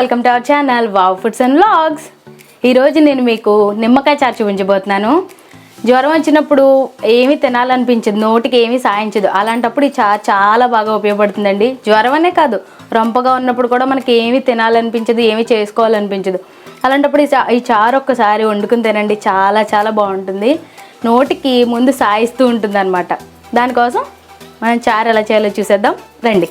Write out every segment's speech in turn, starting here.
Welcome to our channel wow foods and vlogs. ఈరోజు నేను మీకు నిమ్మకాయ చారు చూపించబోతున్నాను. జ్వరం వచ్చినప్పుడు ఏమీ తినాలనిపించదు, నోటికి ఏమీ సాయించదు. అలాంటప్పుడు ఈ చారు చాలా బాగా ఉపయోగపడుతుందండి. జ్వరం అనే కాదు, రొంపగా ఉన్నప్పుడు కూడా మనకి ఏమీ తినాలనిపించదు, ఏమీ చేసుకోవాలనిపించదు. అలాంటప్పుడు ఈ చారు ఒక్కసారి వండుకుని తినండి, చాలా చాలా బాగుంటుంది. నోటికి ముందు సాయిస్తూ ఉంటుంది అనమాట. దానికోసం మనం చారు ఎలా చేయాలో చూసేద్దాం రండి.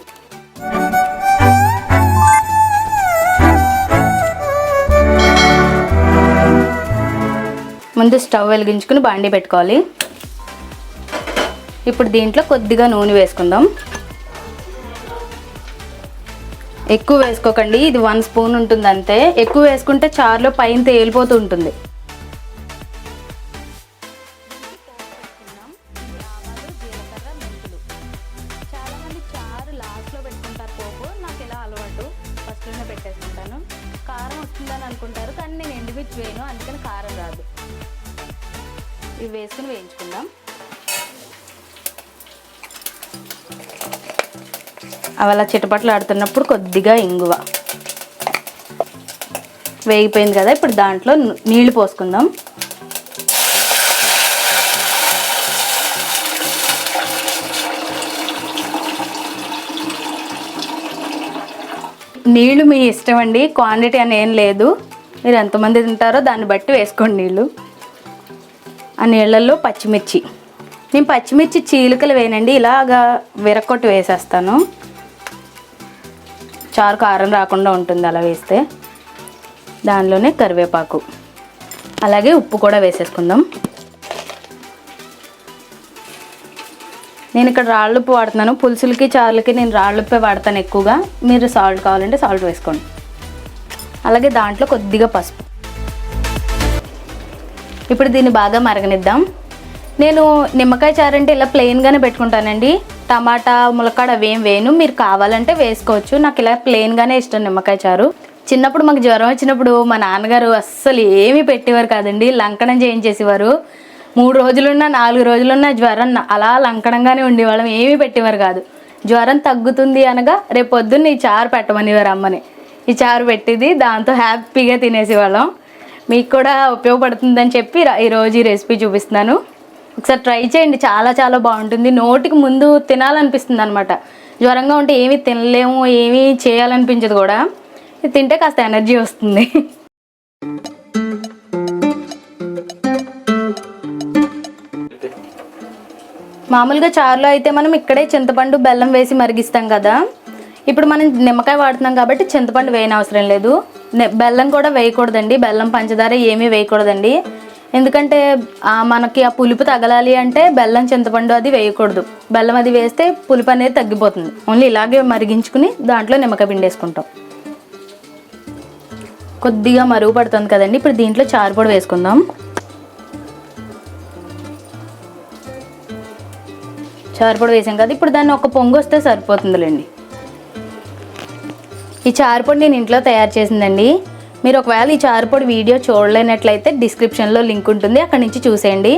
ముందు స్టవ్ వెలిగించుకుని బాండీ పెట్టుకోవాలి. ఇప్పుడు దీంట్లో కొద్దిగా నూనె వేసుకుందాం. ఎక్కువ వేసుకోకండి, ఇది 1 స్పూన్ ఉంటుంది అంతే. ఎక్కువ వేసుకుంటే చారులో పైన తేలిపోతూ ఉంటుంది. చాలామంది చారు లాస్ట్లో పెట్టుకుంటారు పోపు, నాకు ఇలా అలవాటు, ఫస్ట్లోనే పెట్టేసుకుంటాను. కారం వస్తుందని అనుకుంటారు, కానీ నేను ఎండుమిర్చి వేయను, అందుకని కారం రాదు. ఇవి వేసుకుని వేయించుకుందాం. అవి అలా చిటపట్లు ఆడుతున్నప్పుడు కొద్దిగా ఇంగువ వేగిపోయింది కదా, ఇప్పుడు దాంట్లో నీళ్లు పోసుకుందాం. నీళ్లు మీ ఇష్టం అండి, క్వాంటిటీ అని ఏం లేదు. మీరు ఎంతమంది తింటారో దాన్ని బట్టి వేసుకోండి నీళ్ళు. ఆ నీళ్ళల్లో పచ్చిమిర్చి, నేను పచ్చిమిర్చి చీలికలు వేయనండి, ఇలాగా విరక్కొట్టి వేసేస్తాను. చారు కారం రాకుండా ఉంటుంది అలా వేస్తే. దానిలోనే కరివేపాకు, అలాగే ఉప్పు కూడా వేసేసుకుందాం. నేను ఇక్కడ రాళ్ళుప్పు వాడుతున్నాను, పులుసులకి చారులకి నేను రాళ్ళుప్పే వాడతాను ఎక్కువగా. మీరు సాల్ట్ కావాలంటే సాల్ట్ వేసుకోండి. అలాగే దాంట్లో కొద్దిగా పసుపు. ఇప్పుడు దీన్ని బాగా మరగనిద్దాం. నేను నిమ్మకాయ చారు అంటే ఇలా ప్లెయిన్గానే పెట్టుకుంటానండి, టమాటా ములక్కాడ అవేం వేయను. మీరు కావాలంటే వేసుకోవచ్చు, నాకు ఇలా ప్లెయిన్గానే ఇష్టం నిమ్మకాయ చారు. చిన్నప్పుడు మాకు జ్వరం వచ్చినప్పుడు మా నాన్నగారు అస్సలు ఏమీ పెట్టేవారు కాదండి, లంకణం చేయించేసేవారు. 3 రోజులున్నా 4 రోజులున్నా జ్వరం అలా లంకణంగానే ఉండేవాళ్ళం, ఏమీ పెట్టేవారు కాదు. జ్వరం తగ్గుతుంది అనగా రేపు పొద్దున్న ఈ చారు పెట్టమనేవారు అమ్మని. ఈ చారు పెట్టింది, దాంతో హ్యాపీగా తినేసేవాళ్ళం. మీకు కూడా ఉపయోగపడుతుందని చెప్పి ఈరోజు ఈ రెసిపీ చూపిస్తున్నాను. ఒకసారి ట్రై చేయండి, చాలా చాలా బాగుంటుంది. నోటికి ముందు తినాలనిపిస్తుంది అనమాట. జ్వరంగా ఉంటే ఏమీ తినలేము, ఏమీ చేయాలనిపించదు కూడా. ఇది తింటే కాస్త ఎనర్జీ వస్తుంది. మామూలుగా చారులో అయితే మనం ఇక్కడే చింతపండు బెల్లం వేసి మరిగిస్తాం కదా. ఇప్పుడు మనం నిమ్మకాయ వాడుతున్నాం కాబట్టి చింతపండు వేయని అవసరం లేదు. బెల్లం కూడా వేయకూడదండి, బెల్లం పంచదార ఏమీ వేయకూడదండి. ఎందుకంటే మనకి ఆ పులుపు తగలాలి అంటే బెల్లం చింతపండు అది వేయకూడదు. బెల్లం అది వేస్తే పులుపు అనేది తగ్గిపోతుంది. ఓన్లీ ఇలాగే మరిగించుకుని దాంట్లో నిమ్మకాయ పిండి వేసుకుంటాం. కొద్దిగా మరుగు పడుతుంది కదండి, ఇప్పుడు దీంట్లో చారుపొడి వేసుకుందాం. చారుపొడి వేసాం కదా, ఇప్పుడు దాన్ని ఒక పొంగు వస్తే సరిపోతుందిలేండి. ఈ చారుపొడి నేను ఇంట్లో తయారు చేసిందండి. మీరు ఒకవేళ ఈ చారుపొడి వీడియో చూడలేనట్లయితే డిస్క్రిప్షన్లో లింక్ ఉంటుంది, అక్కడి నుంచి చూసేయండి.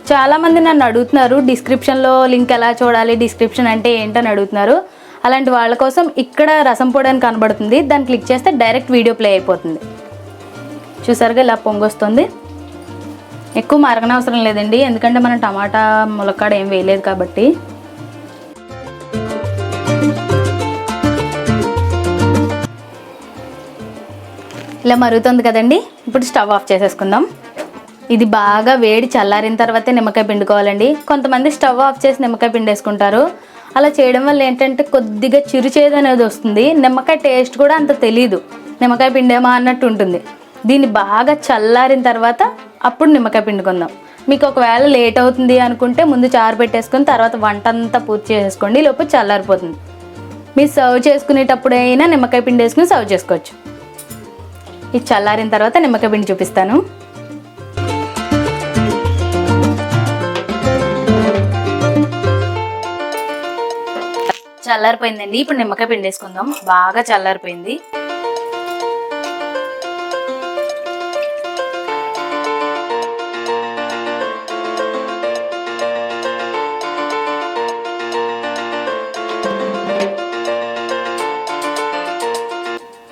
చాలామంది నన్ను అడుగుతున్నారు, డిస్క్రిప్షన్లో లింక్ ఎలా చూడాలి, డిస్క్రిప్షన్ అంటే ఏంటని అడుగుతున్నారు. అలాంటి వాళ్ళ కోసం ఇక్కడ రసం పొడి అని కనబడుతుంది, దాన్ని క్లిక్ చేస్తే డైరెక్ట్ వీడియో ప్లే అయిపోతుంది. చూసారుగా ఇలా పొంగొస్తుంది. ఎక్కువ మరగనవసరం లేదండి, ఎందుకంటే మనం టమాటా ములక్కాడ ఏం వేయలేదు కాబట్టి. ఇలా మరుగుతుంది కదండి, ఇప్పుడు స్టవ్ ఆఫ్ చేసేసుకుందాం. ఇది బాగా వేడి చల్లారిన తర్వాతే నిమ్మకాయ పిండుకోవాలండి. కొంతమంది స్టవ్ ఆఫ్ చేసి నిమ్మకాయ పిండేసుకుంటారు. అలా చేయడం వల్ల ఏంటంటే కొద్దిగా చిరుచేదు అనేది వస్తుంది, నిమ్మకాయ టేస్ట్ కూడా అంత తెలీదు, నిమ్మకాయ పిండేమా అన్నట్టు ఉంటుంది. దీన్ని బాగా చల్లారిన తర్వాత అప్పుడు నిమ్మకాయ పిండుకుందాం. మీకు ఒకవేళ లేట్ అవుతుంది అనుకుంటే ముందు చారు పెట్టేసుకుని తర్వాత వంట అంతా పూర్తి చేసేసుకోండి, లోపు చల్లారిపోతుంది. మీరు సర్వ్ చేసుకునేటప్పుడైనా నిమ్మకాయ పిండి వేసుకుని సర్వ్ చేసుకోవచ్చు. ఇది చల్లారిన తర్వాత నిమ్మకాయ పిండి చూపిస్తాను. చల్లారిపోయిందండి, ఇప్పుడు నిమ్మకాయ పిండి వేసుకుందాం. బాగా చల్లారిపోయింది.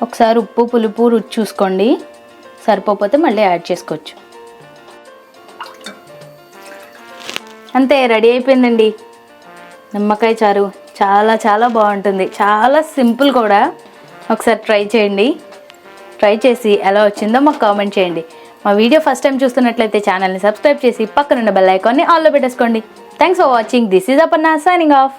ఒకసారి ఉప్పు పులుపు రుచి చూసుకోండి, సరిపోతే మళ్ళీ యాడ్ చేసుకోవచ్చు. అంతే, రెడీ అయిపోయిందండి నిమ్మకాయ చారు. చాలా చాలా బాగుంటుంది, చాలా సింపుల్ కూడా. ఒకసారి ట్రై చేయండి. ట్రై చేసి ఎలా వచ్చిందో మాకు కామెంట్ చేయండి. మా వీడియో ఫస్ట్ టైం చూస్తున్నట్లయితే ఛానల్ని సబ్స్క్రైబ్ చేసి పక్కనున్న బెల్ ఐకాన్ని ఆల్లో పెట్టేసుకోండి. Thanks for watching. This is Aparna signing off.